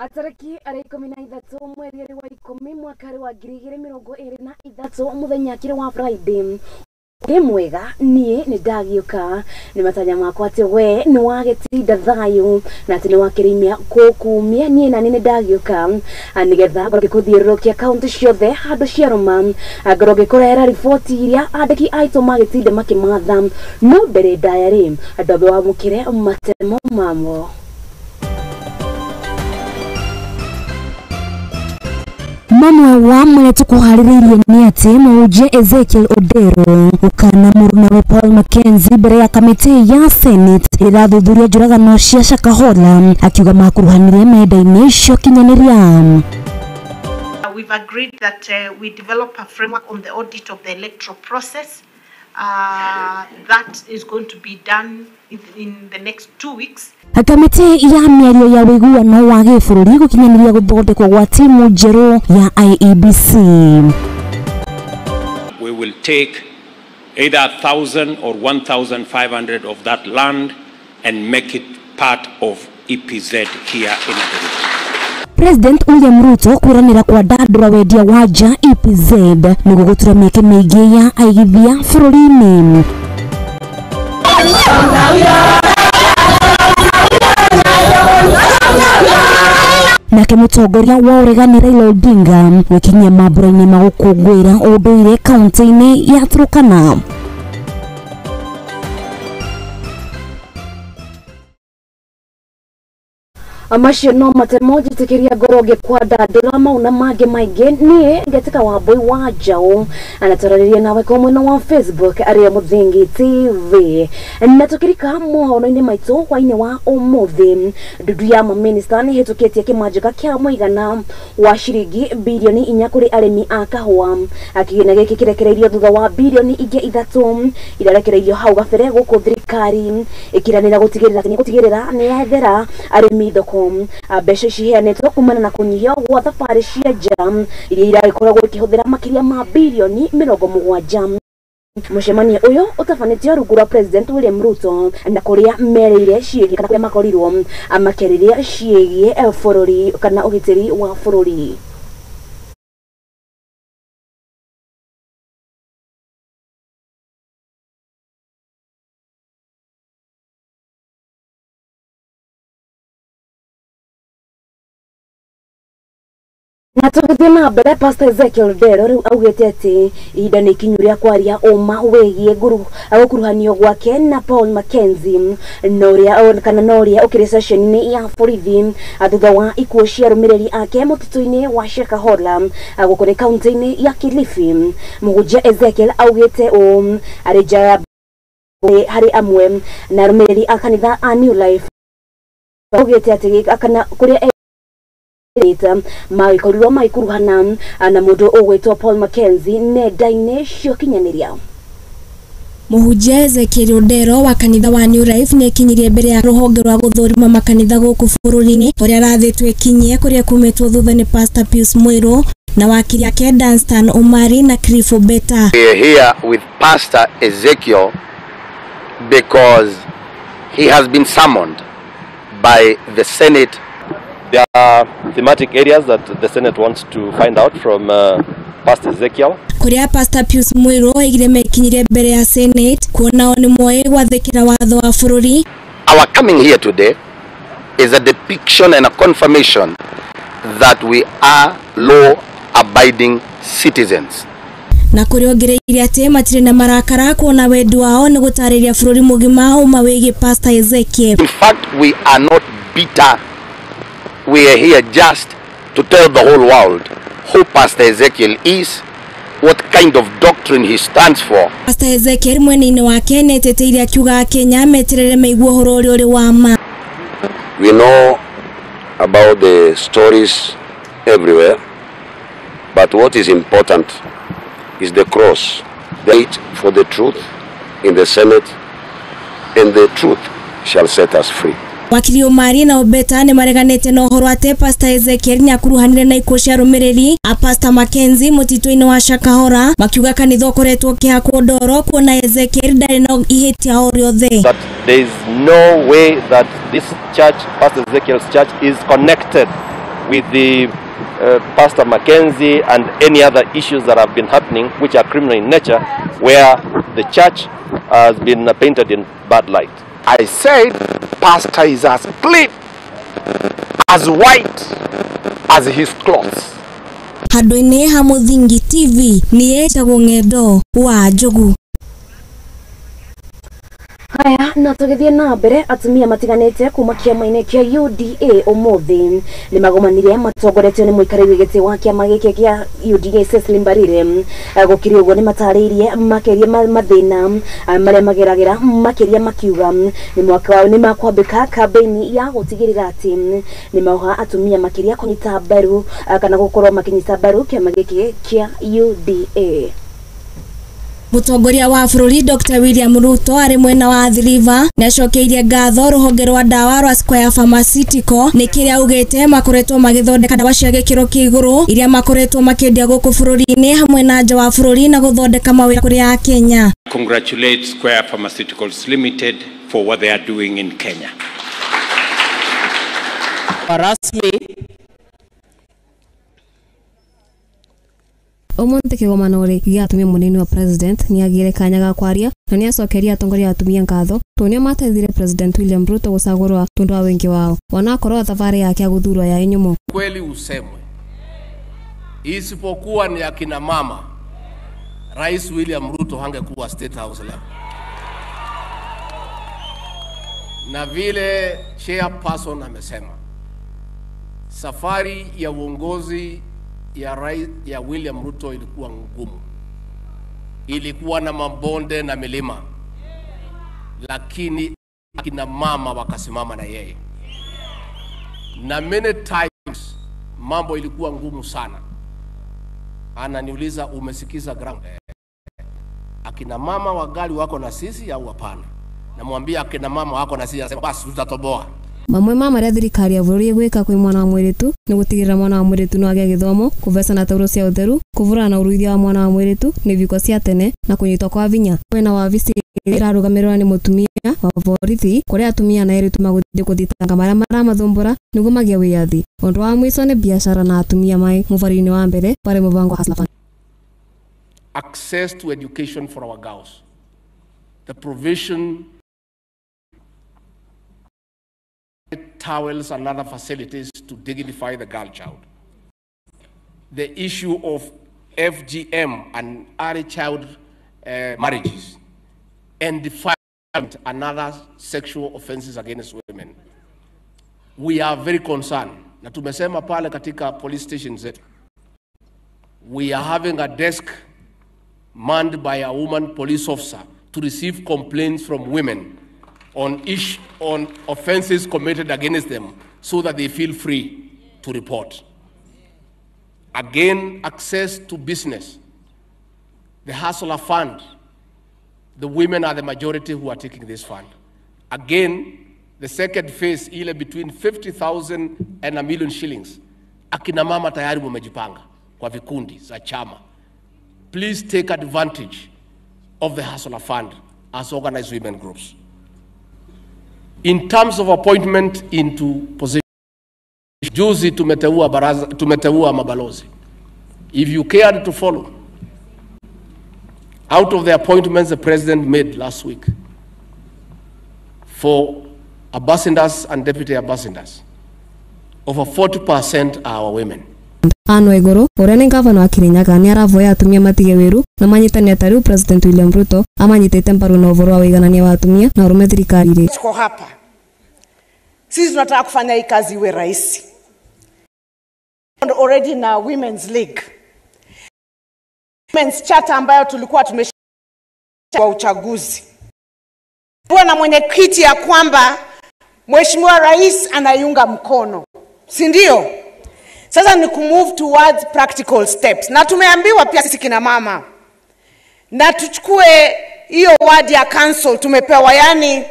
Ataraki arikumi na ithatu mweri wa 10 mwaka wa 2023 muthenya kire wa Friday. Mwega nie ni ndagiuka ni matanya makwa ati we ni wagetinda thayu na ati ni wakirimia kukumia nie na ni ndagiuka nigetha ngoge kuthiurukia county ciothe handu cia Roma ngoge kurera report iria andiki aito magitinde makimatha no mbere diary andu wa mukire matemo mamo. Mamwe wa mwene tukuhariririe ni ati Mũhunjia Ezekiel Odero ukana muruna wa Paul Mackenzie mbere ya kamiti ya Senate irathuthuria njuragano cia Shakahola akiuga makuruhanirie menda-ini cio kinyanĩria. We've agreed that we develop a framework on the audit of the electoral process. That is going to be done in the next 2 weeks. Kamiti ya miario ya wiguano wa gĩbũrũri gũkinyanĩria gũthondekwo gwa timu njerũ ya IEBC. We will take either 1,000 or 1,500 of that land and make it part of EPZ here in Nairobi. President William Ruto kuranira kwa dadura wendia waja EPZ niguo gutura mieke mingi ya aigithia bũrũri-inĩ. Nake mutongoria wa uregani Raila Odinga wikinyia mambura-inĩ ma gũkũngũĩra ũndũire kaunti-inĩ ya Turkana. Amacio no matemo jitikiria ngoroge kwa dadura mauna mage maige nie ngetika Wambui wa Njau anatarariria nawe kwa mwena wa Facebook aria Muthigi TV na tukirika mohoro-ini maitu Hwaĩinĩ wa umuthi ndudu ya minister ni hitukitie kimanjika kia muigana wa shiringi bilioni 4 kuri arimi a kahua akigina giki kirekereirio thutha wa bilioni ingi 3 irarekereirio hau gabere guku thirikari ikiranira gutigirira ni yethera arimi thoko mbeca ciheanĩtwo kumana na kunyihio gwa thabarĩ cia nja iria irakoragwo ikihuthira makiria ma bilioni 70. Mucemanio uyu utafanitio rungu rwa President William Ruto na kuria mereire ciĩgie kana kuria makorirwo makeriria ciĩgie bũrũri kana ũgitĩri wa bũrũri. Na tugithie na mbere Pastor Ezekiel Odero riu augite ati ihinda ni ikinyu ria kwaria uma wigie gukuruhanio gwake na Paul Mackenzie noria ukiri session-ini ya borithi thutha wa ikuũ cia arũmĩrĩri ake mũtitũ-inĩ wa Shakahola gũkũ kaunti-inĩ ya Kilifi. Mũhunjia Ezekiel augite arĩ nja harĩ amwe na arũmĩrĩri a kanitha a New Life augite ati kana kuria maikorirwo maikuruhana na mundu ugwitwo Paul Mackenzie nenda-inĩ cio kinyanĩria. Mũhunjia Ezekiel Odero wa kanitha wa New Life ni kinyirie mbere ya ruhonge rwa guthurima makanitha gũkũ bũrũri-inĩ uria rathĩtwo ikinye kuria kumetwo thutha ni Pastor Pius Mũirũ na wakiri ake Danstan Omari na Clifford Beta. We are here with Pastor Ezekiel because he has been summoned by the Senate. There are thematic areas that the Senate wants to find out from Pastor Ezekiel. Kuria Pastor Pius Mũirũ aigire mekinyirie mbere ya Senate kuona oni moe gwathĩkĩra watho wa bũrũri. Our coming here today is a depiction and a confirmation that we are law-abiding citizens. Na kuria ongereire ati matirĩ na marakara kuona wendi wao ni gũtarĩria bũrũri mũgima uma wĩgiĩ Pastor Ezekiel. In fact, we are not bitter. We are here just to tell the whole world who Pastor Ezekiel is, what kind of doctrine he stands for. Pastor Ezekiel mwene-inĩ wake neteteirie akiuga Kenya meterere meigua ũhoro ũrĩa ũrĩ wa ma. We know about the stories everywhere, but what is important is the cross. Wait for the truth in the Senate, and the truth shall set us free. Wakili Omari na Obeta ni mareganete na ũhoro ate Pastor Ezekiel ni akuruhanire na ikuũ cia arũmĩrĩri a Pastor Mackenzie mũtitũ-inĩ wa Shakahola makiuga kanitha ũkoretwo kĩhakwo ndoro kuona Ezekiel ndarĩ na ihĩtia o rĩothe. That there is no way that this church, Pastor Ezekiel's church, is connected with the Pastor Mackenzie and any other issues that have been happening which are criminal in nature, where the church has been painted in bad light. I said pastor is as clean, as white as his clothes. Handũ-inĩ ha Mũthingi TV niĩ njagũ ng'endo wa Njogu. Haya, na tũgĩthiĩ na mbere, atumia matiganĩte kuma kĩama-inĩ kĩa UDA ũmũthĩ nĩ magomanire matongoretio nĩ mũikarĩri gĩtĩ wa kĩama gĩkĩ kĩa UDA Cecily Mbarire. Gũkĩrĩ ũguo nĩ matarĩirie makĩria mathĩna marĩa mageragĩra, makĩria makiuga nĩ makwambĩka kambĩini ya gũtigĩrĩra atĩ nĩ maoha atumia makĩria kũnyita mbaru kana gũkorwo makĩnyita mbaru kĩama gĩkĩ kĩa UDA. Mũtongoria wa bũrũri Dr. William Ruto arĩ mwena wa Athi River nĩacokeirie ngatho rũhonge rwa ndawa rwa Square Pharmaceutical nĩ kĩrĩa augĩte makoretwo magĩthondeka ndawa cia gĩkĩro kĩa igũrũ iria makoretwo makĩendia gũkũ bũrũri-inĩ hamwe na nja wa bũrũri na gũthondeka mawĩra kũrĩ a Kenya. Congratulate Square Pharmaceuticals Limited for what they are doing in Kenya. Rasmi Omonte kĩgomano gĩa atumia mũnini wa president nĩ agire kanya ga kwaria na nĩ acokeria atongoria atumia ngatho tondũ mateithire President William Ruto gũcagũrwa tondũ wa wengi wao wanakorwo thabarĩ yake ya gũthurwa ya nyumo. Kweli usemwe, isipokuwa ni akina mama, Rais William Ruto hangekuwa State House leo. Na vile chairperson amesema, safari ya uongozi ya William Ruto ilikuwa ngumu, ilikuwa na mabonde na milima, lakini akina mama wakasimama na yeye. Na many times mambo ilikuwa ngumu sana, ananiuliza umesikiza ground, akina mama wagali wako na sisi au hapana? Namwambia akina mama wako na sisi, anasema basi tutatoboa. Mamwe mama rĩa thirikari ya bũrũri gwĩka kwĩ mwana wa mũirĩtu nĩ gũtigĩrĩra mwana wa mũirĩtu no agĩa gĩthomo, kũveca na tauro cia ũtheru, kũvũrana na ũruithia wa mwana wa mũirĩtu nĩ viko cia tene na kũnyitwo kwa vinya. Mwena wa vici ĩrarũgamĩrĩrwo nĩ mũtumia wa borithi kũrĩa atumia na erĩtu magũthiĩ kũthitanga marĩa maramathumbũra nĩguo magĩe wĩyathi. Ũndũ wa mũico nĩ biashara na atumia mai mũvaro-inĩ wa mbere warĩ mũbango wa Hustler Fund. Access to education for our girls, the provision towels and other facilities to dignify the girl child. The issue of FGM and early child marriages and defilement and other sexual offenses against women. We are very concerned. Na tumesema pale katika police stations zetu, we are having a desk manned by a woman police officer to receive complaints from women on offenses committed against them so that they feel free to report. Again, access to business. The Hustler Fund, the women are the majority who are taking this fund. Again, the second phase, ile between 50,000 and 1 million shillings. Akina mama tayari mumejipanga kwa vikundi za chama. Please take advantage of the Hustler Fund as organized women groups. In terms of appointment into position, juzi tumeteua mabalozi. If you cared to follow, out of the appointments the president made last week for ambassadors and deputy ambassadors, over 40% are our women. Ano iguru ũrĩa nĩ gavana wa Kirinyaga nĩ aravoya atumia matige wĩru na manyitane atari President William Ruto amanyitĩte mbaru na ũvoro wa wĩiganania wa atumia na ũrũme thirikari-inĩ. Tuko hapa sisi tunataka kufanya hii kazi iwe rahisi. Already na Women's League, Women's Charter ambayo tulikuwa tumesha kwa uchaguzi, kuwa na mwenyekiti ya kwamba Mheshimiwa Rais anaiunga mkono, si ndio? Sasa ni kumove towards practical steps, na tumeambiwa pia sisi kina mama na tuchukue hiyo word ya council tumepewa. Yani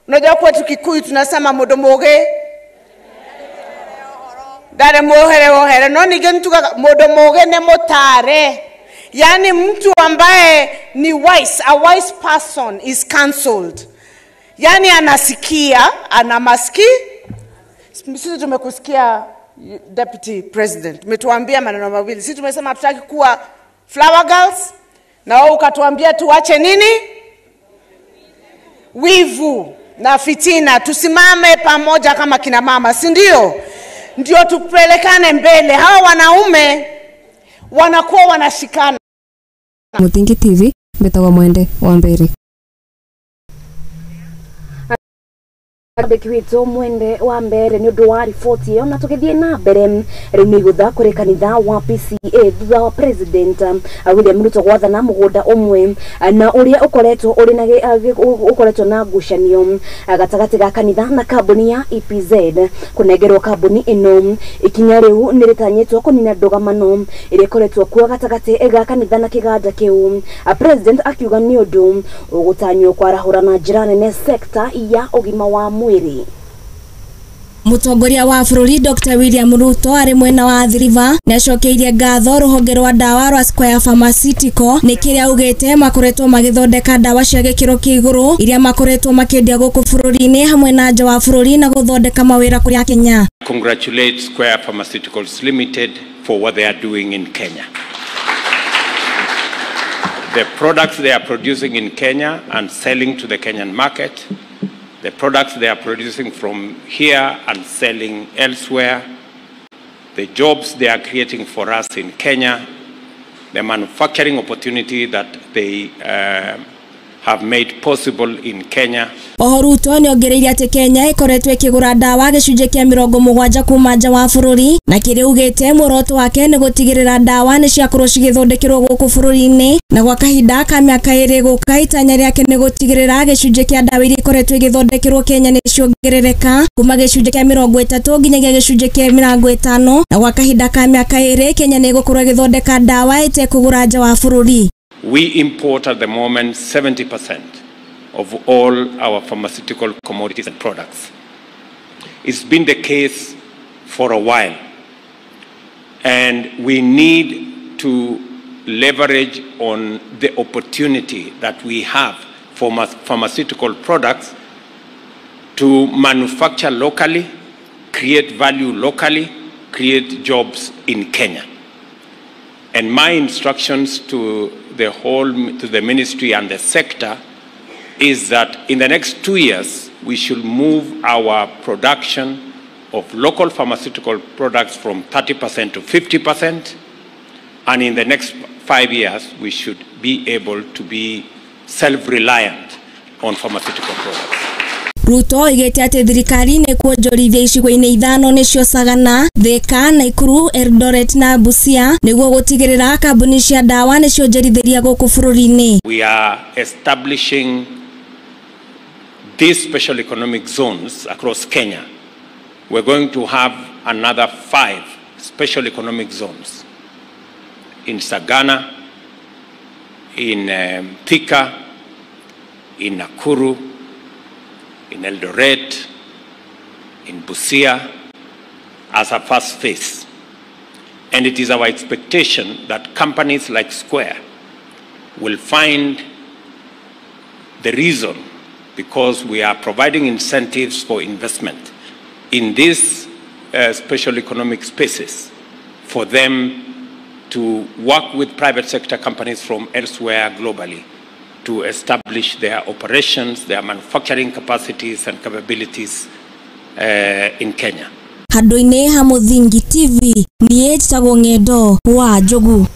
unajua kwetu Kikuyu tunasema modomoge dare mohere no nigentuka modomoge ne motare, yani mtu ambaye ni wise, a wise person is cancelled, yani anasikia, ana maski. Sisi tumekusikia Deputy President, umetuambia maneno mawili. Sisi tumesema hatutaki kuwa flower girls, na wao ukatuambia tuache nini? Wivu na fitina. Tusimame pamoja kama kina mama, si ndio? Ndio tupelekane mbele. Hawa wanaume wanakuwa wanashikana. Muthigi TV, Betagwa Mwende wa Mbere. Andiki Witũ Mwende wa Mbere ni undu wa riboti iyo, na tukithie na mbere riu ni gutha kuri kanitha wa PCA thutha wa president William Ruto gwathana mugunda umwe na uria ukoretwo na ngucanio gatagati ga kanitha na kambuni ya EPZ kunengerwo kambuni ino. Ikinya riu ni ritanyitwo kunina ndugamano iria ikoretwo kuo gatagati ga kanitha na kiganja kiu. President akiuga ni undu ugutanywo kwarahura na njira nene sekta ya ugima wa mwiri. Mutongoria wa bururi Dr. William Ruto ari mwena wa Athiriva nacokeirie ngatho ruhonge rwa dawa rwa Square Pharmaceutical ni kiria ugite makoretwo magithondeka dawa cia gikiro kia iguru iria makoretwo makendia guku bururi-ini hamwe na nja wa bururi na guthondeka mawira kuri Kenya. Congratulate Square Pharmaceuticals Limited for what they are doing in Kenya. The products they are producing in Kenya and selling to the Kenyan market, the products they are producing from here and selling elsewhere, the jobs they are creating for us in Kenya, the manufacturing opportunity that they have made possible in Kenya. Ruto ni ongereire ati Kenya ikoretwo ikigura dawa gicunje kia 70 kuma nja wa bururi na kiri ugite muoroto wake ni gutigirira dawa ni ciakorwo cigithondekirwo guku bururi-ini na gwa kahinda ka miaka iri guka itanya riake ni gutigirira gicunje kia dawa iria ikoretwo igithondekirwo Kenya ni ciongerereka kuma gicunje kia 30 nginyagia gicunje kia 50 na gwa kahinda ka miaka iri Kenya ni gukorwo igithondeka dawa itekugura nja wa bururi. We import at the moment 70% of all our pharmaceutical commodities and products. It's been the case for a while, and we need to leverage on the opportunity that we have for pharmaceutical products to manufacture locally, create value locally, create jobs in Kenya. And my instructions to the ministry and the sector is that in the next 2 years, we should move our production of local pharmaceutical products from 30% to 50%. And in the next 5 years, we should be able to be self-reliant on pharmaceutical products. Ruto igete ati thirikari ni kuonjorithia icigo-ini 5 nicio Sagana, Thika, Naikuru, Eldoret na Busia niguo gutigirira kambuni cia dawa nicio njerithiria guku bururi-ini. We are establishing these special economic zones across Kenya. We're going to have another 5 special economic zones in Sagana, in Thika, in Nakuru, in Eldoret, in Busia, as a first phase. And it is our expectation that companies like Square will find the reason, because we are providing incentives for investment in these special economic spaces, for them to work with private sector companies from elsewhere globally to establish their operations, their manufacturing capacities and capabilities in Kenya. Handu-ini ha Muthigi TV ni Njau Ng'endo wa Njogu.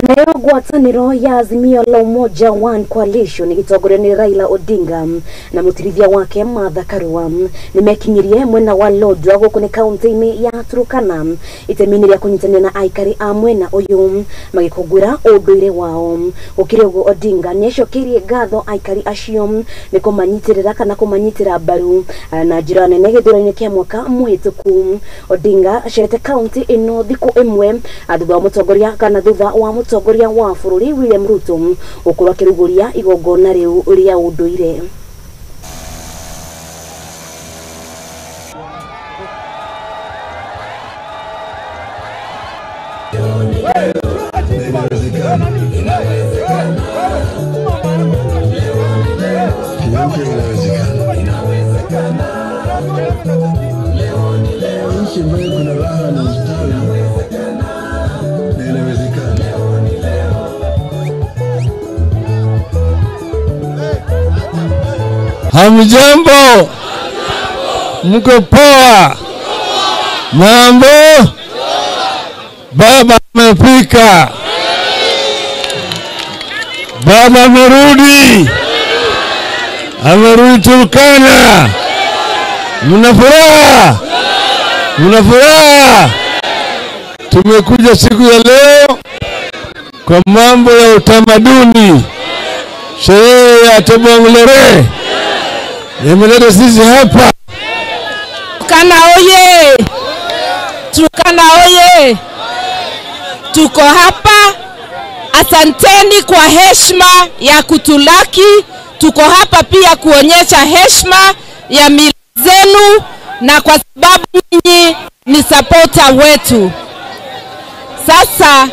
Nayo ngwataniro ya Azimio la Umoja One Coalition igitongorio ni Raila Odinga na mutirithia wake Martha Karua nimekinyirie mwena wa Lodwar guku ni kaunti-ini ya Turkana itemini ria kunyitania na aikari a mwena uyu magikungwira unduire wao. Ukiri uguo Odinga niacokirie ngatho aikari acio ni kumanyitirira kana kumanyitira mbaru na njira nene githurano-ini kia mwaka muhituku. Odinga acerete kaunti ino thiku imwe thutha wa mutongoria kana thutha wa mutongoria wa bururi William Ruto ukorwo akiruguria igongona riu ria unduire. nchi ambayo kuna raha na ustawi na inawezekana. Hamjambo? Mko poa? Mambo? Baba amefika. Baba amerudi. Amerudi Turkana. Mna furaha? Mna furaha? Tumekuja siku ya leo kwa mambo ya utamaduni. Sherehe ya Tobongolore. Imeleta sisi hapa. Turkana oye! Turkana oye! Tuko hapa. Asanteni kwa heshima ya kutulaki. Tuko hapa pia kuonyesha heshima ya mila zenu na kwa sababu nyinyi ni supporter wetu. Sasa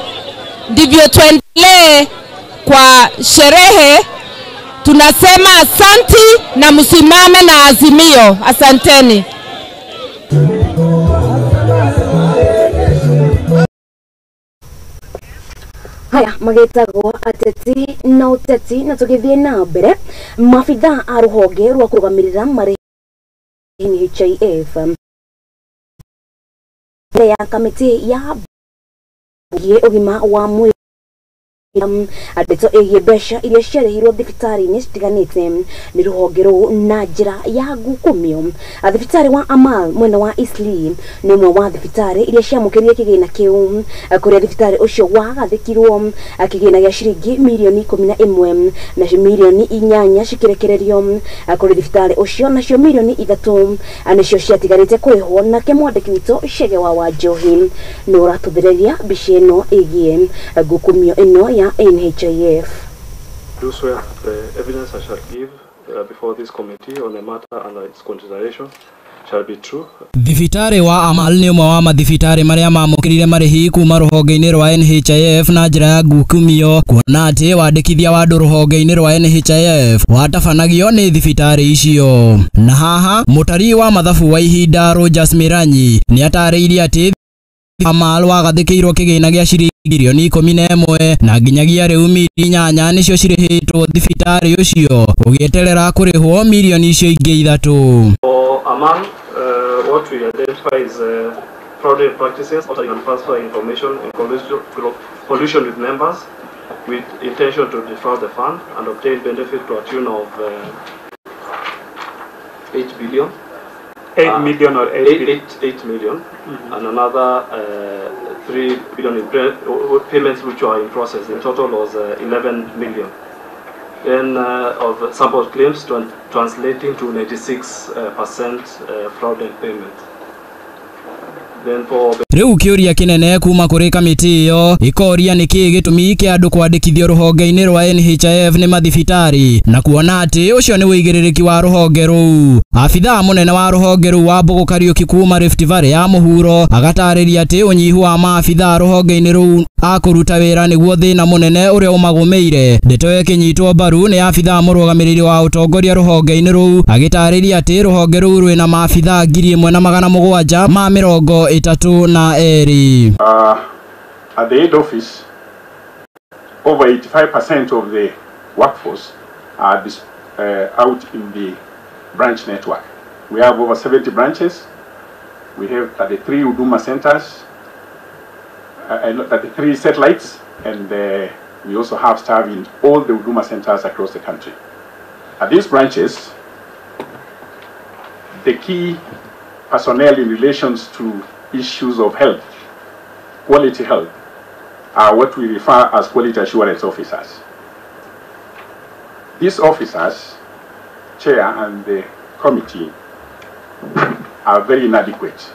ndivyo tuendelee kwa sherehe. Tunasema asanti na msimame na azimio. Asanteni. Haya, magetago ateti na uteti na tugithie na mbere. Mafitha a ruhonge rwa kurugamirira mari NHIF ya kamiti ya ugima wa mwiri adeto ege besha iria ciarehirwo thibitari-inĩ citiganĩte nĩ rũhonge rũu na njĩra ya gukumio. Thibitari wa Amal mwena wa Isli nĩ ũmwe wa thibitari iria ciamũkĩrire kĩgĩna kĩu, kũrĩa thibitari ũcio wagathĩkirwo kĩgĩna gĩa ciringi mirioni 11 na mirioni 8 cikĩrekererio kũrĩ thibitari ũcio, nacio mirioni 3 nĩcio ciatigarĩte kũrĩhwo. Nake mwandĩki witũ Chege wa Wanjohi nĩ ũratũthĩrĩria mbica ĩno ĩgiĩ gukumio ĩno ya NHIF. Do swear the evidence I shall give before this committee on the matter under its consideration shall be true. Thibitari wa Amal nĩ ũmwe wa mathibitari marĩa mamũkĩrire marĩhi kuma rũhonge-inĩ rwa NHIF na njĩra ya gukumio, kuona atĩ wandĩkithia wa andũ rũhonge-inĩ rwa NHIF watabanagio nĩ thibitari icio. Na haha mũtari wa mathabu wa ihinda Rogers Miranyi nĩ atarĩirie atĩ Amal wagathĩkĩirwo kĩgĩna gĩa ciringi mirioni 11 na nginyagia rĩu mirioni 8 nĩcio cirĩhĩtwo thibitari ũcio ũgĩeterera kũrĩhwo mirioni icio ingĩ 3. For Amal, what we identify is fraudulent practices, altering and transfer information in collusion with members with intention to defraud the fund and obtain benefit to a tune of 8 billion. 8 million or 8 million, and another 3 billion in payments which are in process. In total was 11 million. Then of sample claims translating to 96% fraudulent payment. Then for Rĩu kĩũria kĩnene kuma kũrĩ kamĩtĩ ĩyo ĩkoria nĩkĩ gĩtũmi kĩa andũ kwandĩkithio rũhonge-inĩ rwa NHIF nĩ mathibitari na kuona atĩ ũcio nĩ wĩigĩrĩrĩki wa rũhonge rũu. Abithaa mũnene wa rũhonge rũu Wambui Kariuki kuma Rift Valley ya mũhuro agatarĩria atĩ ũnyihu wa maabithaa rũhonge-inĩ rũu akũruta wĩra nĩguo thĩna mũnene ũrĩa ũmagũmĩire ndeto ĩkĩnyitwo mbaru nĩ abithaa mũrũgamĩrĩri wa ũtongoria rũhonge-inĩ rũu agĩtarĩria atĩ rũhonge rũu rwĩna maabithaa 1732. At the head office, over 85% of the workforce are out in the branch network. We have over 70 branches. We have 33 Huduma centers, 33 satellites, and we also have staff in all the Huduma centers across the country. At these branches, the key personnel in relations to issues of health, quality health, are what we refer as quality assurance officers. These officers, chair and the committee, are very inadequate.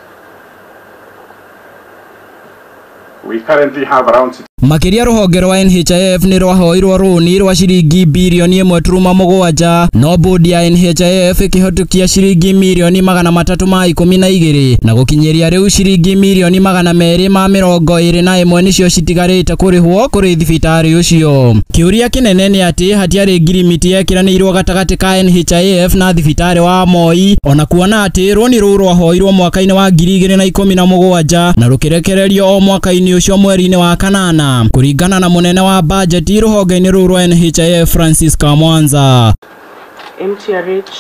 We currently have around Makiria rũhonge rwa NHIF nĩ rwahoirwo rũni rwa ciringi bilioni 1.7 no bodi ya NHIF ĩkĩhotokia ciringi milioni 312 na gũkinyiria rĩu ciringi milioni 221 nĩcio citigarĩte kũrĩhwo kũrĩ thibitarĩ ũcio. Kĩũria kĩnene nĩ atĩ hatiarĩ ngirimiti yekiranĩirwo gatagatĩ ka NHIF na thibitarĩ wa Moi, ona kuona atĩ rũni rũu rwahoirwo mwaka-inĩ wa 2017 na rũkĩrekererio o mwaka-inĩ ũcio mweri-inĩ wa kanana. Kũringana na munene wa bajeti rũhonge-inĩ rũu rwa NHIF Francis Kamwanza. MTRH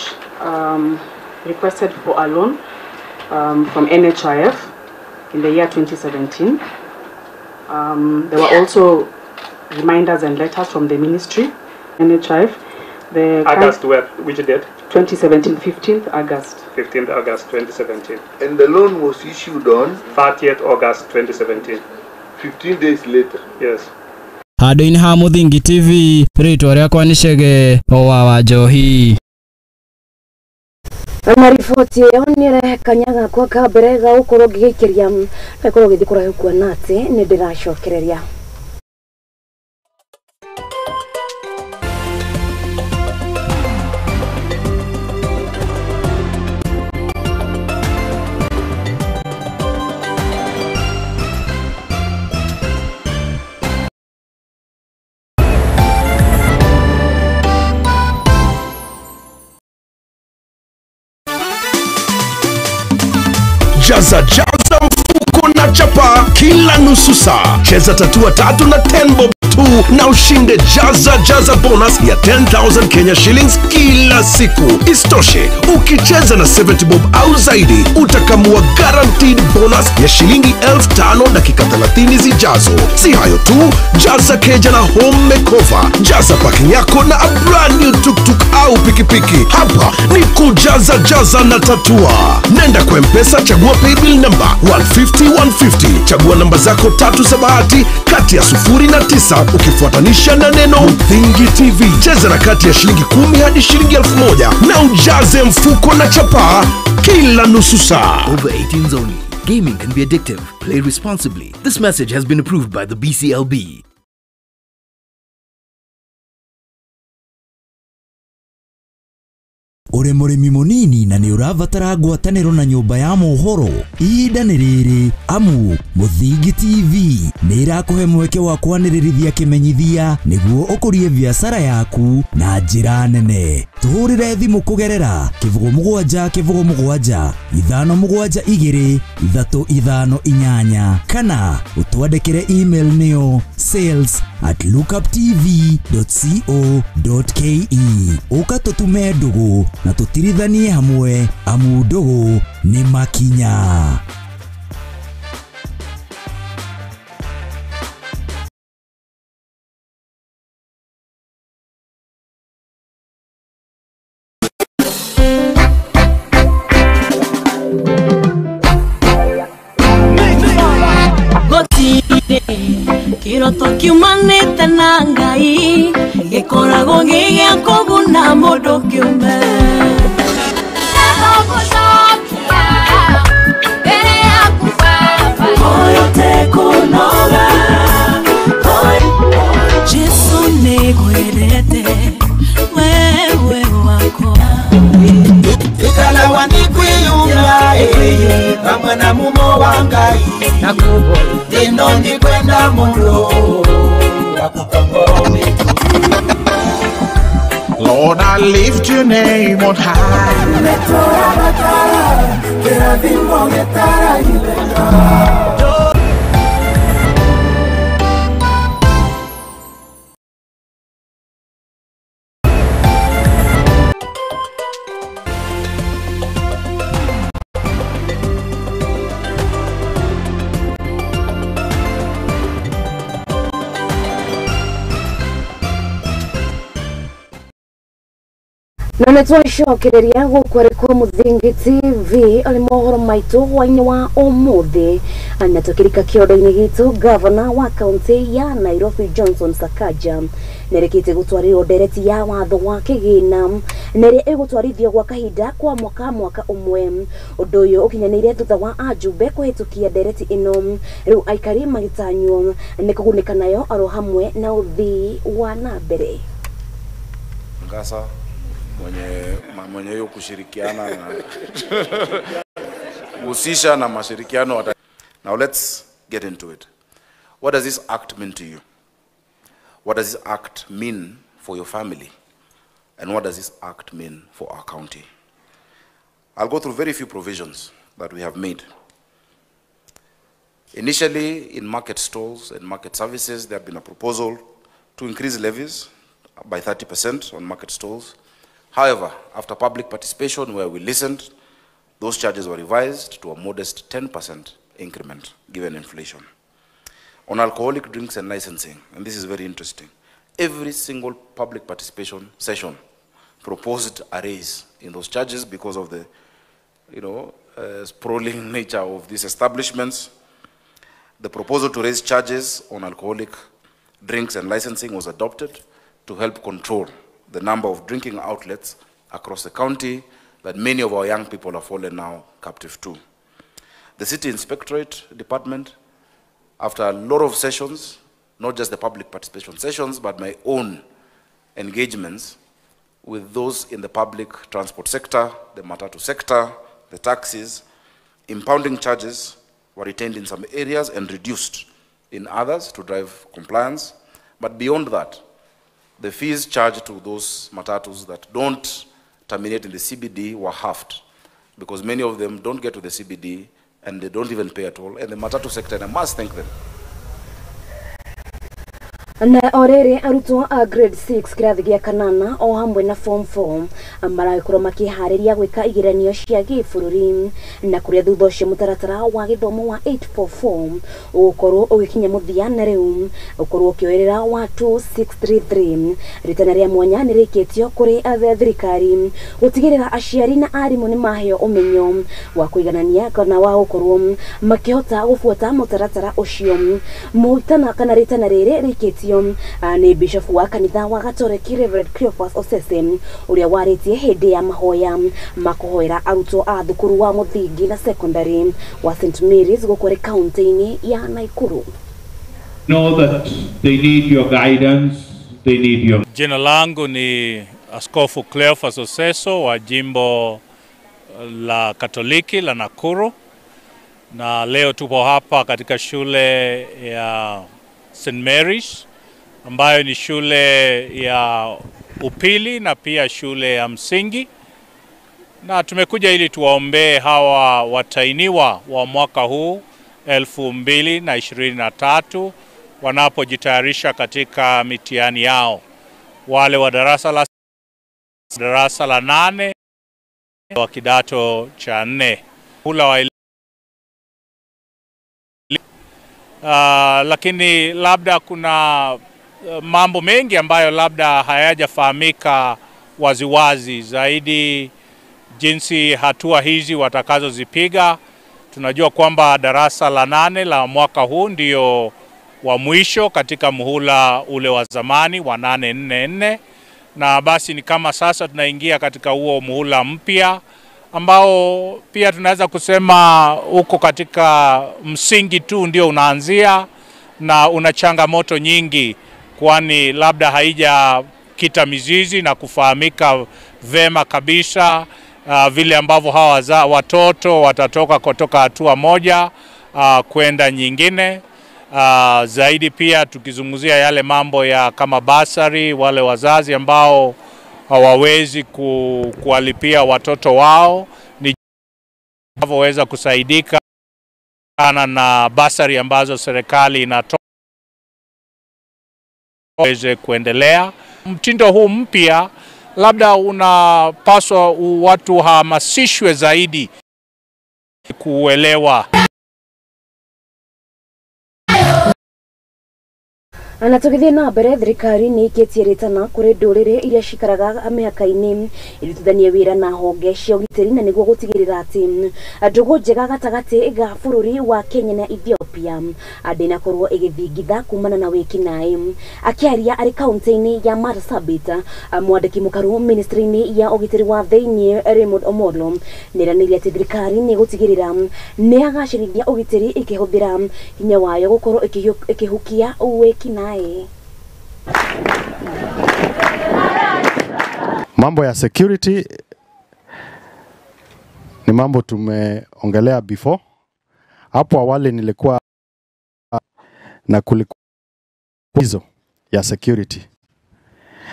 requested for a loan from NHIF in the year 2017. There were also reminders and letters from the ministry, NHIF. August, which date? 2017, 15th August. 15th August 2017. And the loan was issued on 30th August 2017. 15 days later. Yes. Handũ-inĩ ha Mũthingi TV, rĩtwa rĩakwa nĩ Chege wa Njohi. Mariboti ĩyo nĩĩrekanyaga kwa kambere ga gũkorwo ngĩgĩikĩria gũkorwo gĩthiĩ kũraihu kuona atĩ nĩ ndĩracokereria. Jaza mfuko na chapa kila nusu saa. Cheza tatua 3 na 10 bob 2 na ushinde jaza bonus ya 10,000 Kenya shillings kila siku. Istoshe, ukicheza na 70 bob au zaidi utakamua guaranteed bonus ya shilingi 5,000 dakika 30 zijazo. Si hayo tu, jaza keja na home makeover. Jaza parking yako na a brand new tuk-tuk au pikipiki. Hapa ni kujaza na tatua. Nenda kwa M-Pesa, chagua paybill number 150 chagua namba zako 3 za bahati kati ya 0 na 9 ukifuatanisha na neno Muthigi TV. Cheza na kati ya shilingi 10 hadi shilingi 1,000 na ujaze mfuko na chapa kila nusu saa. Over 18s only. Gaming can be addictive. Play responsibly. This message has been approved by the BCLB. Ore mũrĩmi mũnini na nĩ ũrabatara ngwatanĩro na nyũmba ya Mohoro, ihinda nĩ rĩrĩ, amu Muthigi TV nĩ irakũhe mweke wa kwanĩrĩrithia kĩmenyithia nĩguo ũkũrie biacara yaku na njĩra nene. Tũhũrĩre thimũ kũgerera 0777 572 358 kana ũtwandĩkĩre email nĩyo sales@lookuptv.co.ke. Ũka tũtume ndũgũ na tũtirithanie hamwe, amu ndũgũ nĩ makinya. Kiroto kiumanĩte na Ngai gĩkoragwo gĩgĩa kũguna mũndũ kĩũmbe. Jesu nĩngwendete wewe wakwa. Ikalawa nikwiyunga kamwe na mumo wa Ngai nakubo ino ndikwenda mundo wakukongome. Lord, I lift your name on high. None twacokereria gukwerekwo Muthigi TV ali mohoro maitu hwaĩinĩ wa ũmũthĩ na tukirika kĩondo-inĩ gitu governor wa county ya Nairobi Johnson Sakaja nerekete gutwarĩrwo ndereti ya watho wa kĩgĩna nerĩa ĩgũtwarithio gwa kahinda kwa mwaka ũmwe ũndũ ũyũ ũkinyanĩire thutha wa ajumbe kũhĩtũkia ndereti ĩno rĩu aikari magĩtanywo nĩ kũgunĩka nayo aro hamwe na ũthii wa na mbere. Ngasa mwenye hiyo kushirikiana na usisha na mashirikiano. Now let's get into it. What does this act mean to you? What does this act mean for your family? And what does this act mean for our county? I'll go through very few provisions that we have made. Initially, in market stalls and market services, there had been a proposal to increase levies by 30% on market stalls. However, after public participation where we listened, those charges were revised to a modest 10% increment given inflation. On alcoholic drinks and licensing, and this is very interesting, every single public participation session proposed a raise in those charges because of the sprawling nature of these establishments. The proposal to raise charges on alcoholic drinks and licensing was adopted to help control the number of drinking outlets across the county that many of our young people have fallen now captive to. The City Inspectorate Department, after a lot of sessions, not just the public participation sessions, but my own engagements with those in the public transport sector, the matatu sector, the taxis, impounding charges were retained in some areas and reduced in others to drive compliance. But beyond that, the fees charged to those matatus that don't terminate in the CBD were halved because many of them don't get to the CBD and they don't even pay at all. And the matatu sector, and I must thank them. Na orere arutwo a grade 6 kirathi gĩa kanana o hamwe na form 4 maragĩkorwo makĩharĩria gwĩka igeranio cia gĩbũrũri na kũrĩa thutha ũcio mũtaratara wa gĩthomo wa 844 ũgũkorwo ũgĩkinya mũthia na rĩu ũkorwo ũkĩoerera wa 2633 ritana rĩa mwanya nĩrĩkĩtio kũrĩ thirikari gũtigĩrĩra aciari na arimũ nĩ maheo ũmenyo wa kũiganania kana wa gũkorwo makĩhota gũbuata mũtaratara ũcio mũtana kana ritana rĩrĩ rĩkĩtio ni bishop wa kanitha wa Gatoreki Reverend Cleophas Osese uria warĩtie hĩndĩ ya mahoya makuhoera arutwo a thukuru wa Muthigi na secondary wa St Mary's gũkũ county-inĩ ya Nakuru. Know that they need your guidance, they need your... Jina langu ni Askofu Cleophas Osese wa jimbo la Katoliki la Nakuru, na leo tupo hapa katika shule ya St Mary's ambayo ni shule ya upili na pia shule ya msingi, na tumekuja ili tuwaombee hawa watainiwa wa mwaka huu 2023 wanapojitayarisha katika mitihani yao, wale wa darasa la 8 wa kidato cha 4 lakini labda kuna mambo mengi ambayo labda hayajafahamika waziwazi zaidi jinsi hatua hizi watakazozipiga. Tunajua kwamba darasa la 8 la mwaka huu ndio wa mwisho katika muhula ule wa zamani wa 844, na basi ni kama sasa tunaingia katika huo muhula mpya ambao pia tunaweza kusema uko katika msingi tu ndio unaanzia na una changamoto nyingi, kwani labda haijakita mizizi na kufahamika vema kabisa vile ambavyo hawa watoto watatoka kutoka hatua moja kwenda nyingine. Zaidi pia tukizungumzia yale mambo ya kama basari, wale wazazi ambao hawawezi kuwalipia watoto wao, ni waweza kusaidika na basari ambazo serikali inatoa waweze kuendelea. Mtindo huu mpya labda unapaswa watu hamasishwe zaidi kuelewa. Anatogithia na mbere thirikari ni iketie ritana kuri ndurire iria cikaraga mihaka-ini irutithanie wira na honge cia ugitiri na niguo gutigirira ati ndugu njega gatagati ga bururi wa Kenya na Ethiopia andina korwo igithingitha kumana na wiki nai akiaria ari kaunti-ini ya Marsabit mwandiki mukaru ministry-ini ya ugitiri wa thiini Raymond Omolo niraniria ati thirikari ni gutigirira ni agacirithia ugitiri ikihuthira hinya wayo gukorwo ikihukia wiki nai. Mambo ya security ni mambo tumeongelea before. Hapo awali nilikuwa na kulikuwa hizo ya security.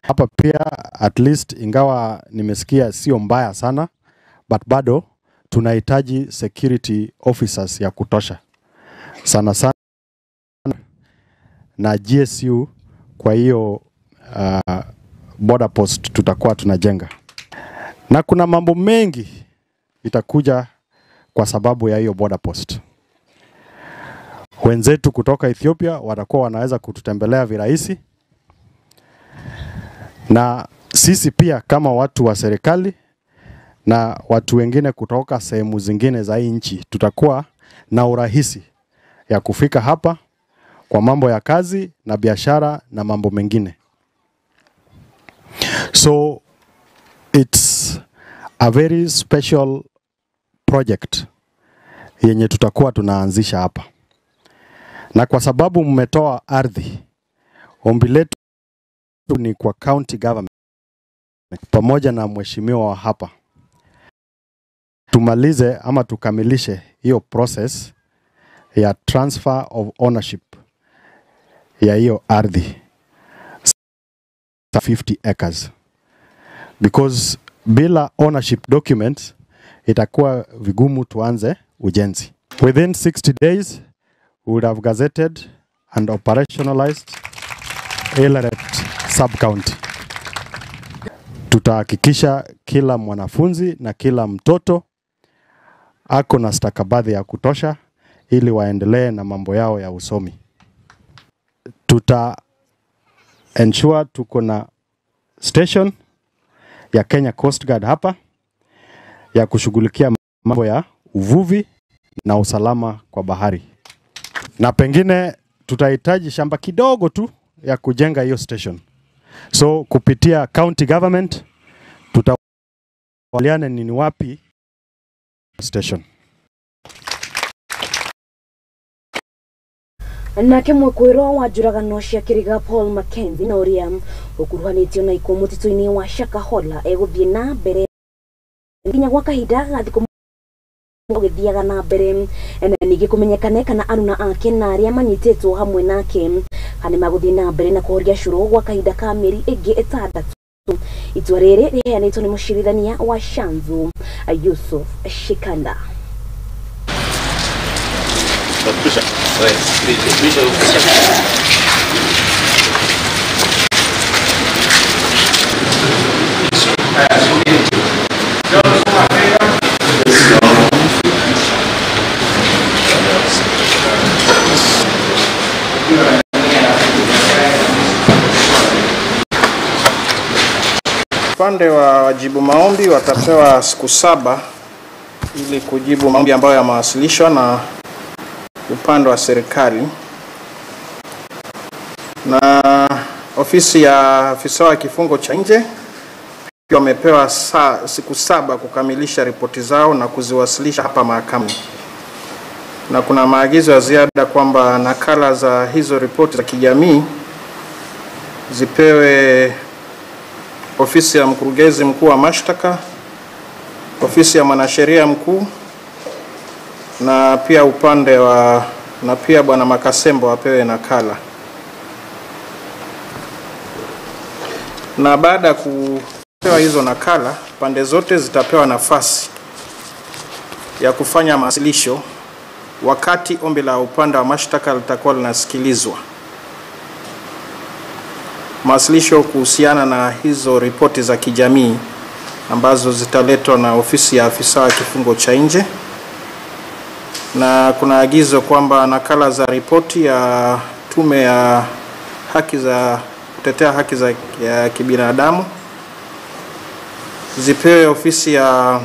Hapa pia at least ingawa nimesikia sio mbaya sana, but bado tunahitaji security officers ya kutosha. Sana sana na GSU kwa hiyo border post tutakuwa tunajenga. Na kuna mambo mengi itakuja kwa sababu ya hiyo border post. Wenzetu kutoka Ethiopia watakuwa wanaweza kututembelea virahisi. Na sisi pia kama watu wa serikali na watu wengine kutoka sehemu zingine za hii nchi tutakuwa na urahisi ya kufika hapa kwa mambo ya kazi na biashara na mambo mengine. So it's a very special project yenye tutakuwa tunaanzisha hapa. Na kwa sababu mmetoa ardhi, ombi letu ni kwa county government pamoja na mheshimiwa wa hapa tumalize ama tukamilishe hiyo process ya transfer of ownership ya hiyo ardhi 50 acres, because bila ownership documents itakuwa vigumu tuanze ujenzi. Within 60 days we would have gazetted and operationalized Eldoret sub-county. Tutahakikisha kila mwanafunzi na kila mtoto ako na stakabadhi ya kutosha ili waendelee na mambo yao ya usomi. Tuta ensure tuko na station ya Kenya Coast Guard hapa ya kushughulikia mambo ya uvuvi na usalama kwa bahari. Na pengine tutahitaji shamba kidogo tu ya kujenga hiyo station. So kupitia county government tutawaliane ni wapi station. Na kemwe kwiro wa njuragano cia kiriga Paul Mackenzie na uria ukuruhanitio na ikuo mutito-ini wa Shakahola eguthie na mbere nginya gwa kahinda gathiko githiaga na mbere na ningi kumenyekane kana aruna ake na aria manyitetwo hamwe nake kana maguthie na mbere na kuhoria curo gwa kahinda ka mieri ingi itandatu. Itua riri riheanitwo ni mucirithania wa Shanzu Yusuf Shikanda. Upande wa wajibu maombi watapewa siku 7 ili kujibu maombi ambayo yamewasilishwa na upande wa serikali. Na ofisi ya afisa wa kifungo cha nje pia wamepewa siku 7 kukamilisha ripoti zao na kuziwasilisha hapa mahakamani. Na kuna maagizo ya ziada kwamba nakala za hizo ripoti za kijamii zipewe ofisi ya mkurugenzi mkuu wa mashtaka, ofisi ya mwanasheria mkuu na pia upande wa na pia bwana Makasembo apewe nakala. Na baada ya kupewa hizo nakala, pande zote zitapewa nafasi ya kufanya mawasilisho wakati ombi la upande wa mashtaka litakuwa linasikilizwa. Mawasilisho kuhusiana na hizo ripoti za kijamii ambazo zitaletwa na ofisi ya afisa wa kifungo cha nje. Na kuna agizo kwamba nakala za ripoti ya tume ya kutetea haki za kibinadamu zipewe ofisi ya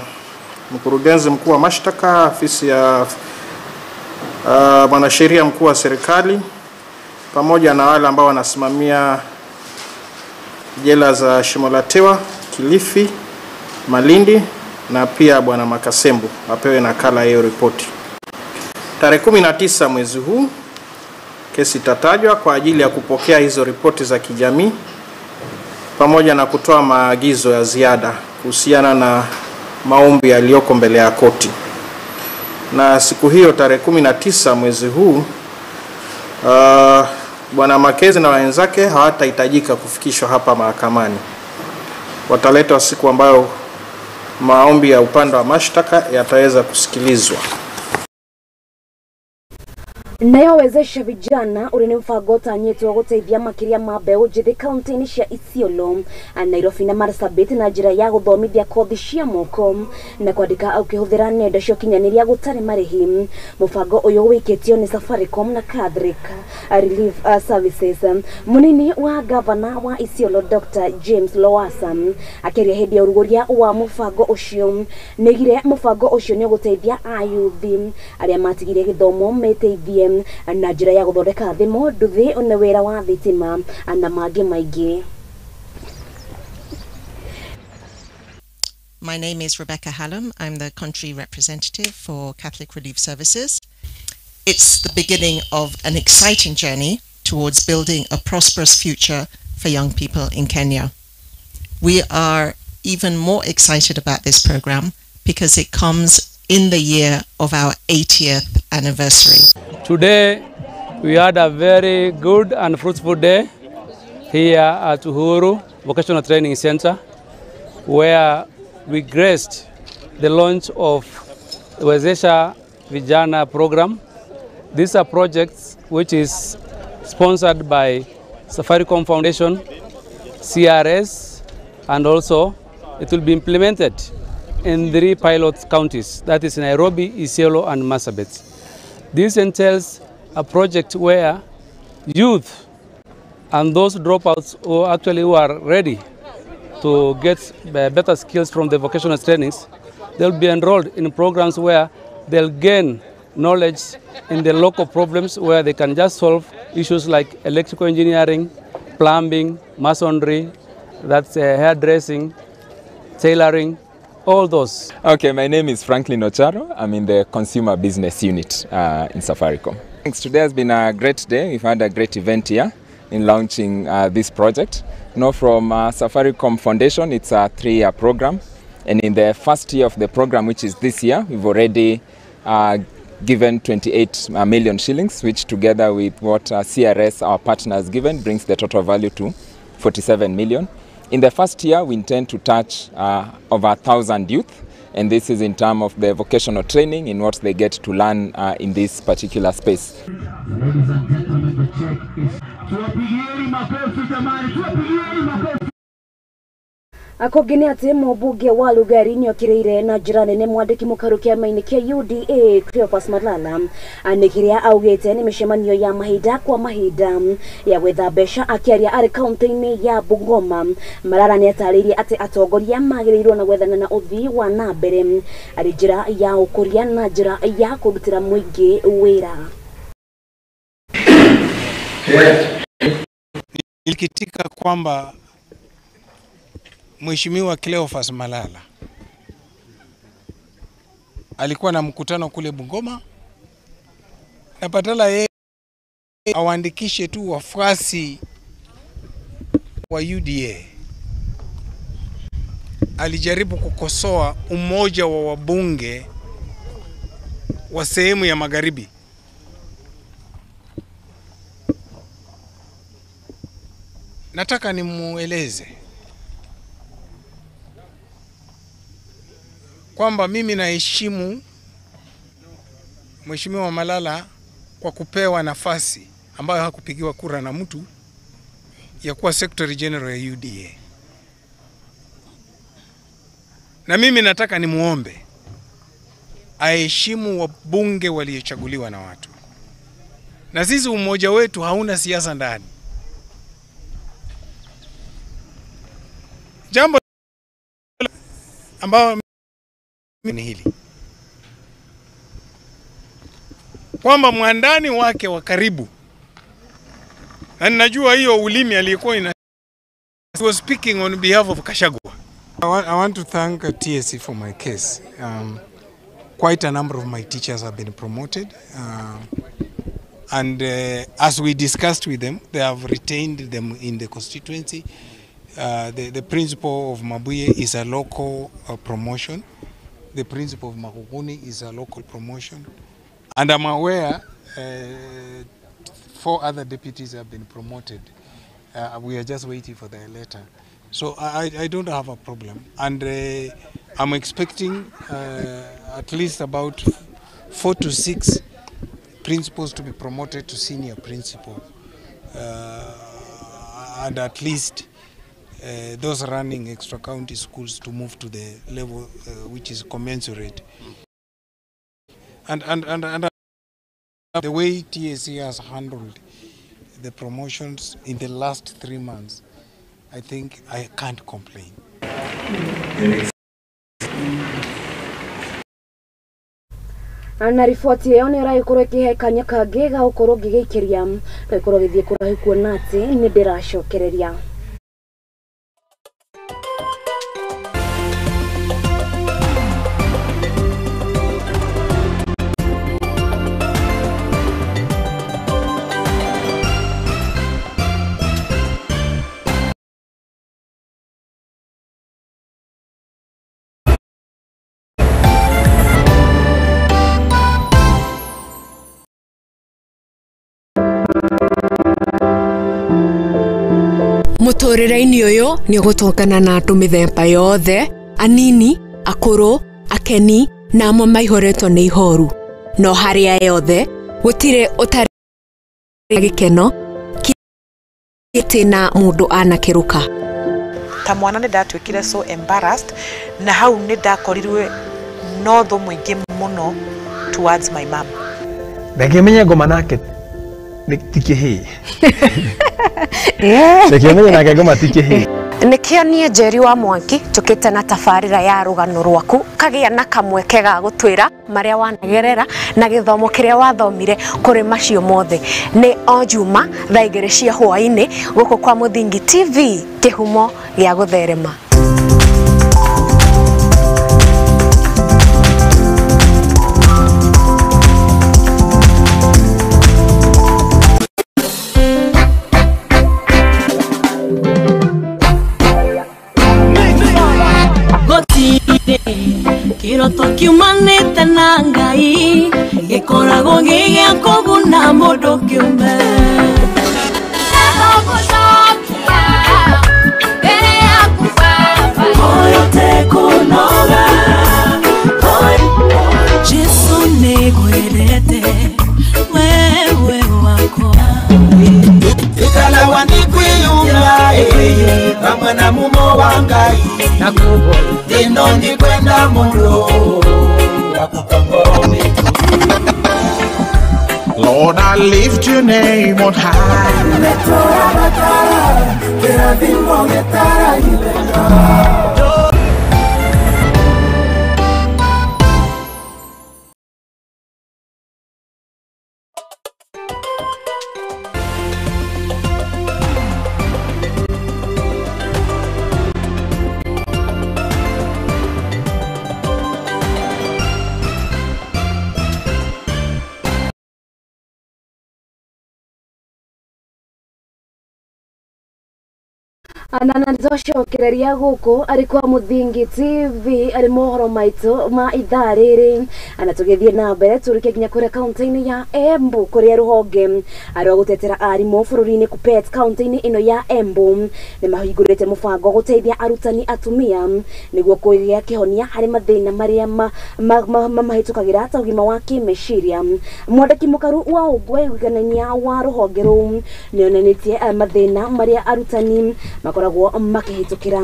mkurugenzi mkuu wa mashtaka, ofisi ya mwanasheria mkuu wa serikali, pamoja na wale ambao wanasimamia jela za Shimolatewa, Kilifi, Malindi na pia bwana Makasembu apewe nakala hiyo ripoti. Tarehe 19 mwezi huu kesi itatajwa kwa ajili ya kupokea hizo ripoti za kijamii pamoja na kutoa maagizo ya ziada kuhusiana na maombi yaliyoko mbele ya koti. Na siku hiyo tarehe 19 mwezi huu bwana Makezi na wenzake hawatahitajika kufikishwa hapa mahakamani. Wataletwa siku ambayo maombi ya upande wa mashtaka yataweza kusikilizwa. Nayowezesha vijana uri ni mfango utanyitwo guteithia makiria ma mbeũ njithi kaunti-inĩ cia Isiolo, Nairobi na Marsabit na njĩra ya gũthomithia kothi cia moko na kwandĩka ũkĩhũthĩra nenda cia ũkinyanĩria gũtarĩ marĩhi. Mũbango ũyũ wĩkĩtio nĩ Safaricom na Catholic Relief Services. Mũnini wa gavana wa Isiolo Dr. James Lowassa akĩaria hĩndĩ ya ũrugũria wa mũbango ũcio nĩgire mũbango ũcio nĩ ũgũteithia ayuthi arĩa matigire gĩthomo meteithie na njĩra ya gũthondeka thimũ, nduthi na wĩra wa thitima na mangĩ maingĩ. My name is Rebecca Hallam. I'm the country representative for Catholic Relief Services. It's the beginning of an exciting journey towards building a prosperous future for young people in Kenya. We are even more excited about this program because it comes in the year of our 80th anniversary. Today we had a very good and fruitful day here at Uhuru Vocational Training Center, where we graced the launch of the Wezesha Vijana program. These are projects which is sponsored by Safaricom Foundation, CRS, and also it will be implemented in 3 pilot counties, that is Nairobi, Isiolo, and Marsabit. This entails a project where youth and those dropouts who are ready to get better skills from the vocational trainings, they'll be enrolled in programs where they'll gain knowledge in the local problems where they can just solve issues like electrical engineering, plumbing, masonry, that's hairdressing, tailoring, all those. Okay, my name is Franklin Ocharo. I'm in the consumer business unit in Safaricom. Thanks. Today has been a great day. We've had a great event here in launching this project. Now from Safaricom Foundation, it's a 3-year program. And in the first year of the program, which is this year, we've already given 28 million shillings, which together with what CRS, our partner, has given, brings the total value to 47 million. In the first year, we intend to touch over 1,000 youth, and this is in terms of the vocational training in what they get to learn in this particular space. Ladies and gentlemen, the check is tuwapigieni makofi jamani, tuwapigieni makofi. Akogene ati mbunge wa Lugari nĩokĩrĩire na njĩra nene mwandĩki mũkaru kĩama-inĩ kĩa UDA Cleophas Malala anĩkĩrĩa augĩte nĩ mĩcemanio ya mahinda kwa mahinda ya gwetha mbeca akĩaria arĩ kaunti-inĩ ya Bungoma. Malala nĩatarĩirie atĩ atongoria magĩrĩirwo na gwethana na ũthii wa na mbere arĩ njĩra ya ũkũria na njĩra ya kũrutĩra mũingĩ wĩra. Ilikitika kwamba Mheshimiwa Cleophas Malala alikuwa na mkutano kule Bungoma, na badala yeye awaandikishe tu wafuasi wa UDA, alijaribu kukosoa umoja wa wabunge wa sehemu ya magharibi. Nataka nimueleze kwamba mimi naheshimu Mheshimiwa Malala kwa kupewa nafasi ambayo hakupigiwa kura na mtu ya kuwa Secretary General ya UDA. Na mimi nataka nimuombe aheshimu wabunge waliochaguliwa na watu. Na sisi umoja wetu hauna siasa ndani. Jambo ambao ni hili kwamba mwandani wake wa karibu, na ninajua hiyo ulimi aliyekuwa ina was speaking on behalf of Kashagwa. I want to thank TSC for my case. Quite a number of my teachers have been promoted, and as we discussed with them, they have retained them in the constituency. The principal of Mabuye is a local promotion. The principal of Makukuni is a local promotion. And I'm aware 4 other deputies have been promoted. We are just waiting for their letter. So I don't have a problem. And I'm expecting at least about 4 to 6 principals to be promoted to senior principal. And at least those running extra county schools to move to the level which is commensurate. And the way TSC has handled the promotions in the last 3 months, I think I can't complain. Na riboti ĩyo nĩ ĩragĩkorwo ĩkĩhe kanya kangĩ ga gũkorwo ngĩgĩikĩria gĩkorwo gĩthiĩ kũraihu kuona atĩ nĩ ndĩracokereria. Mũtũrĩre-inĩ ũyũ nĩ gũtongana na andũ mĩthemba yothe, anini, akũrũ, akeni na amwe maihoretwo nĩ ihoru. No harĩa yothe gũtirĩ ũtarĩ gĩkeno kĩtina mũndũ anakĩruka. Ta mwana nĩ ndatwĩkire so embarrassed, na hau nĩ ndakorirwe no thũ mũingĩ mũno towards my mom. Ndakĩmenya ngoma nake tikĩhĩ. Ndakĩmenya nake ngoma tikĩhĩ. Nĩkĩo niĩ Njeri wa Mwangi tũkĩte na tabarĩra ya rũgano rwaku kagĩa na kamweke ga gũtwĩra marĩa wanagerera na gĩthomo kĩrĩa wathomire kũrĩ macio mothe. Nĩ o Juma thaa 2 cia hwaĩ-inĩ gũkũ kwa Mũthingi TV, kĩhumo gĩa gũtherema. Kiroto kiumanĩte na Ngai gĩkoragwo gĩgĩa kũguna mũndũ kĩũmbe. Jesu nĩngwendete wewe wakwa. Ikalawa ni kwiyumya kamwe na mumo wa Ngai nakubo dino ndi kwenda mulo wakukongome. Lord, I lift your name on high. Anana nĩtwacokereria gũkũ arĩ kwa Mũthingi TV arĩ mohoro maitũ ma ithaa rĩrĩ, na tũgĩthiĩ na mbere tũrĩke nginya kũrĩa kaunti-inĩ ya Embu kũrĩa rũhonge arĩa gũtetera arimũ bũrũri-inĩ KUPPET kaunti-inĩ ĩno ya Embu nĩ mahingũrĩte mũbango gũteithia arutani atumia nĩguo kũgĩa kĩhonia harĩ mathĩna marĩa mahĩtũkagĩra ta ũgima wa kĩmeciria. Mwandĩki mũkaru wa ũiguanania wa rũhonge rũu nĩonanĩtie mathĩna marĩa arutani makoragwo makihitukira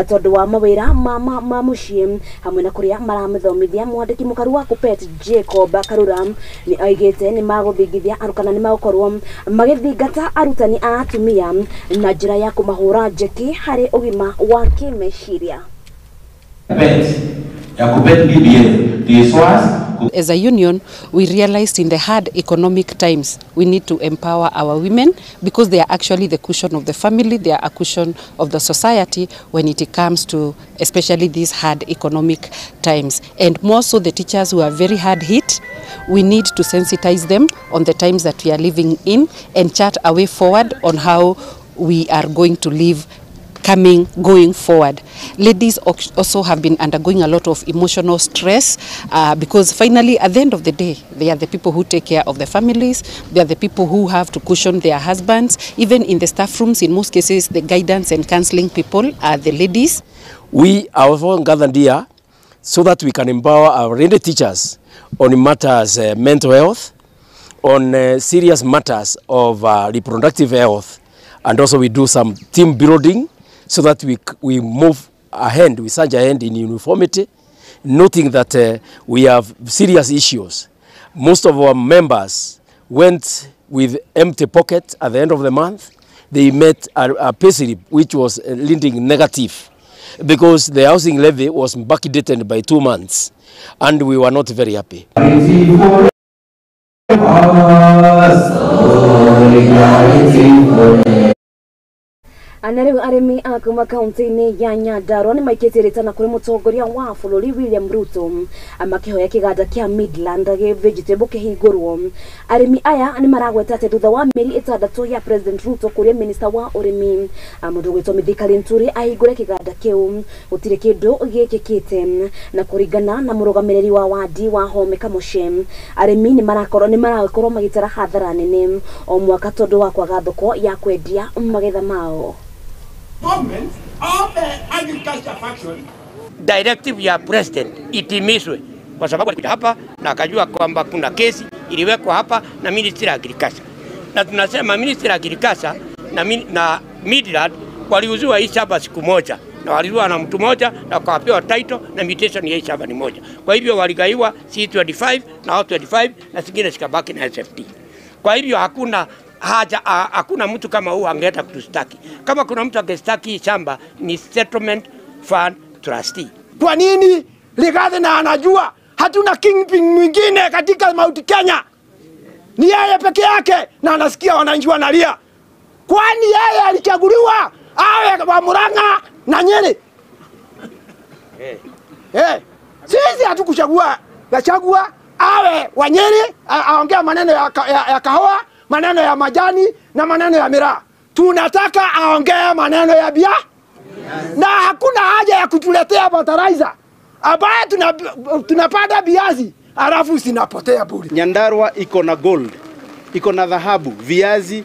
tondu wa mawira ma mucii hamwe na kuria maramithomithia mwandiki mukaru wa Kupet Jacob Karura ni aigite ni maguthingithia arukana ni magukorwo magithingata arutani a atumia na njira ya kumahura njeki hari ugima wa kimeciria. As a union, we realized in the hard economic times, we need to empower our women because they are actually the cushion of the family, they are a cushion of the society when it comes to especially these hard economic times. And more so the teachers who are very hard hit, we need to sensitize them on the times that we are living in and chart a way forward on how we are going to live going forward. Ladies also have been undergoing a lot of emotional stress because finally at the end of the day they are the people who take care of the families, they are the people who have to cushion their husbands. Even in the staff rooms, in most cases the guidance and counseling people are the ladies. We are also gathered here so that we can empower our lady teachers on matters mental health, on serious matters of reproductive health, and also we do some team building so that we move ahead, we surge ahead in uniformity, noting that we have serious issues. Most of our members went with empty pockets at the end of the month. They met a pay slip which was leading negative because the housing levy was backdated by 2 months and we were not very happy. Anariu arimi akuma kaunti-ini ya Nyandarua ni maikitiritana kuri mutongoria wa bururi William Ruto amakihoya kiganda kia Midland ge vegetable kihingurwo. Arimi aya ni maragweta ati thutha wa meri 6 ya President Ruto kuria minister wa urimi mundu gwitwo Muthigi Nturi ahingure kiganda kiu gutire kindu gikikite na kuringana na murugamiriri wa wadi wa Home Kamoshe. Arimi ni marakorwo magitara hathara nene o mwaka tondu wa kwaga thoko ya kwendia magetha mao. Government of agriculture faction directive ya president itimizwe kwa sababu alikuja hapa na akajua kwamba kuna kesi iliwekwa hapa na ministry ya agriculture, na tunasema ministry ya agriculture na Midland waliuziwa hii shamba siku moja na waliuziwa na mtu moja na wakapewa title na mutation ya hii shamba ni moja. Kwa hivyo waligaiwa C25 na O25 na zingine zikabaki na SFT. Kwa hivyo hakuna mtu kama huyu angeenda kutustaki. Kama kuna mtu angestaki shamba ni settlement fund trustee. Kwa nini Rigathi na anajua hatuna kingpin mwingine katika Mount Kenya? Ni yeye peke yake na anasikia wananchi wanalia. Kwani yeye alichaguliwa awe wa Murang'a na Nyeri? Sisi hatukuchagua, gachagua awe wa Nyeri aongea maneno ya kahawa, maneno ya majani na maneno ya miraa. Tunataka aongee maneno ya bia. Na hakuna haja ya kutuletea fertilizer ambaye tunapanda biazi alafu sinapotea bure. Nyandarua iko na gold, iko na dhahabu, viazi,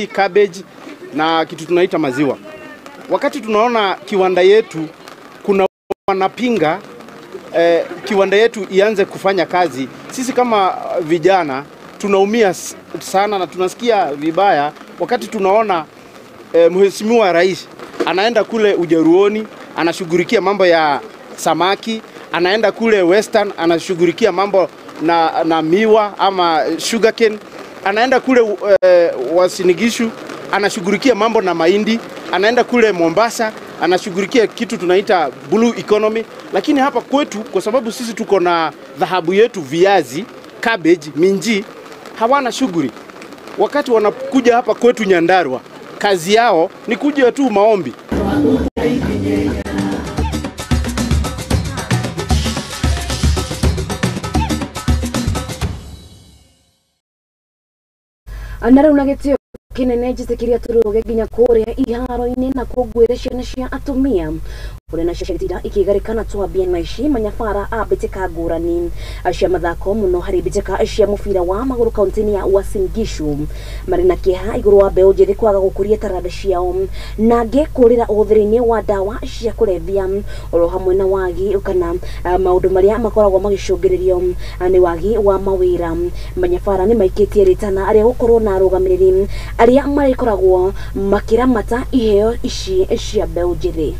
cabbage na kitu tunaita maziwa. Wakati tunaona kiwanda yetu kuna wanapinga kiwanda yetu ianze kufanya kazi, sisi kama vijana tunaumia sana na tunasikia vibaya wakati tunaona Mheshimiwa Rais anaenda kule Ujaruoni anashughulikia mambo ya samaki, anaenda kule Western anashughulikia mambo na miwa ama sugarcane, anaenda kule Wasinigishu anashughulikia mambo na mahindi, anaenda kule Mombasa anashughulikia kitu tunaita blue economy. Lakini hapa kwetu kwa sababu sisi tuko na dhahabu yetu, viazi, cabbage, minji, hawana shughuli. Wakati wanakuja hapa kwetu Nyandarua, kazi yao ni kuja tu maombi. Anara unagitio kinene jitekiria turuge ginya kuria iharo-ini na kugwira ciana cia atumia uri na ciaciritira ikigarikana twambia na ici manyabara a bitika ngurani cia mathako muno hari bitika cia mubira wa maguru kaunti-ini ya Uasin Gishu mari na kieha iguru wa mbeu njithi kwaga gukuria taranda ciao na ngekurira uthiri-ini wa dawa cia kulevya oro hamwe na wagi kana maundu maria makoragwo magicungiririo ni wagi wa mawira. Manyabara ni maikitie ritana aria gukorwo na arugamiriri aria marikoragwo makiramata iheo ici cia mbeũ njĩthĩ.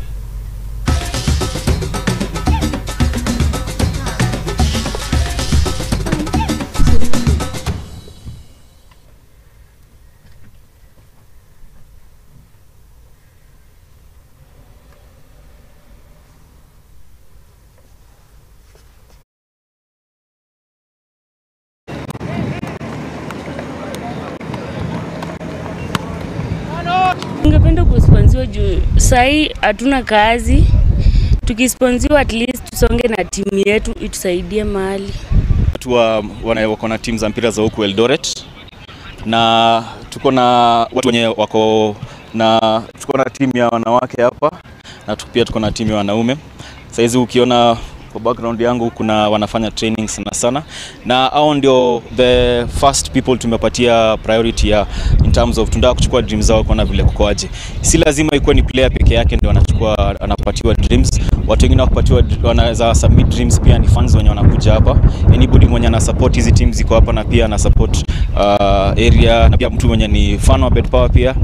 Ningependa kusponsiwa juu sahi hatuna kazi. Tukisponsiwa at least tusonge na timu yetu itusaidie mahali. Watu wako na timu za mpira za huku Eldoret na tuko na watu wenye wako na tuko na timu ya wanawake hapa na pia tuko na timu ya wanaume. Saizi ukiona kwa background yangu kuna wanafanya training sana na hao ndio the first people tumepatia priority ya in terms of tunataka kuchukua dreams zao kuona vile kukoaje. Si lazima ikuwe ni player peke yake ndio anapatiwa dreams. Watu wengine wakupatiwa wanaweza submit dreams, pia ni fans wenye wanakuja hapa. Anybody mwenye ana support hizi teams ziko hapa na pia ana support area na pia mtu mwenye ni fan wa Bed Power pia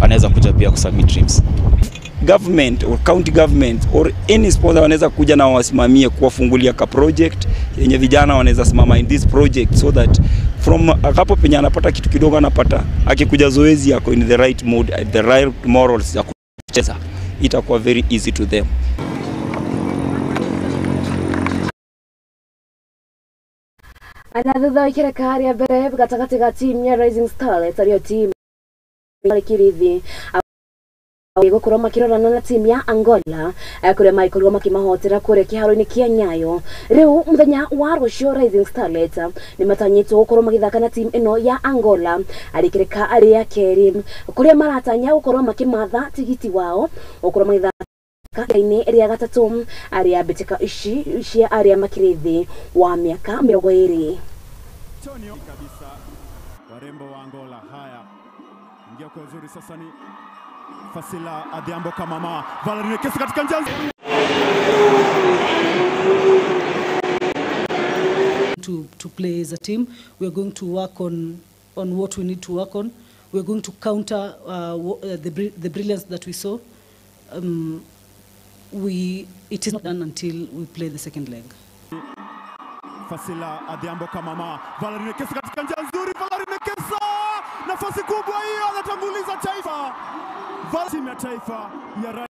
anaweza kuja pia kusubmit dreams. Government or county government or any sponsor wanaweza kuja na wasimamie kuwafungulia ka project yenye vijana wanaweza simama in this project, so that from hapo penye anapata kitu kidogo anapata, akikuja zoezi yako in the right mood, the right morals ya kucheza, itakuwa very easy to them. Anathutha ikira kari ya mbere gatagati ga team ya Rising Starlet ariyo team Kirithi gukorwo makirorana na timu ya Angola kuria maikorwo makimahotera kuria kiharo-ini kia Nyayo. Riu muthenya wa rucio Rising Starlet ni matanyitwo gukorwo magithaka na timu ino ya Angola arikirika aria keri kuria maratanya gukorwo makimatha tigiti wao gukorwo magithaka kaini ria gatatu aria bitika ici cia aria makirithi wa miaka 20. Antonio kabisa warembo wa Angola. Haya, ingia kwa uzuri sasa ni Fasila Adhiambo Kamama Valerie kesi katika njia to play as a team. We are going to work on what we need to work on. We are going to counter the brilliance that we saw. It is not done until we play the second leg. Fasila Adhiambo Kamama Valerie kesi katika njia nzuri. Valerie kesa nafasi kubwa hiyo, anatanguliza taifa. Timu ya taifa ya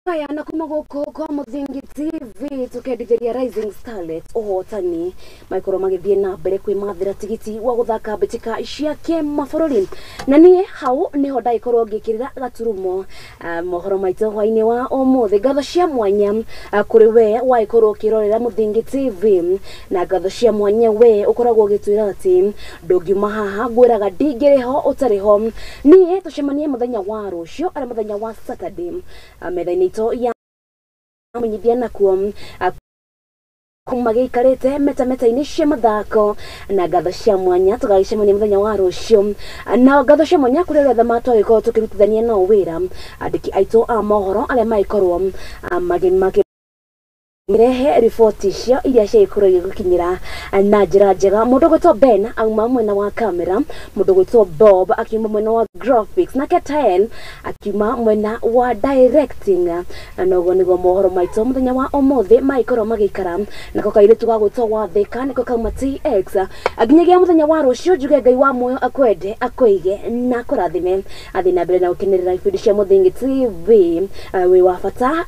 Haya na kuma goko kwa Muthigi TV tukendithĩria Rising Starlet uhotani maikoro magithie na mbere kwimathira tigiti wa guthaka mbitika cia kimabũrũri na nie hau niho ndaikorwo ngikirira gaturumo mohoro maitu hwaĩinĩ wa ũmũthĩ. Ngatho cia mwanya kuri we waikorwo kirorera Muthigi TV na ngatho cia mwanya we ukoragwo gitwira ati ndũngiuma haha ngwiraga ndingĩrĩho ũtarĩho. Nie tucemanie muthenya wa rũcio ari muthenya wa Saturday metha-inĩ itũ ya kumenyithia nakuo kumagĩikarĩte meta-meta-inĩ cia mathako na ngatho cia mwanya tũgagĩcemania mũthenya wa rũcio. Na ngatho cia mwanya kũrĩ arĩa matwagĩkorwo tũkĩrutithania nao wĩra andĩki aitũ a mohoro arĩa maikorwo Mirehe ripoti cio iria ciakorwo igĩkinyĩra na njĩra njega. Mũndũ gwĩtwo Ben auma mwena wa kamera, mũndũ gwĩtwo Bob akiuma mwena wa graphics, nake Tael akiuma mwena wa directing. Na ũguo nĩguo mohoro maitũ mũthenya wa ũmũthĩ maikorwo magĩikara. Nako kairĩtu gagwĩtwo Wathĩka nĩko kauma TX. Nginyagia mũthenya wa rũcio njuge Ngai wa muoyo akwende akũige na akũrathime. Athiĩ na mbere na gũkenerera ibindi cia Muthigi TV wĩ wa bata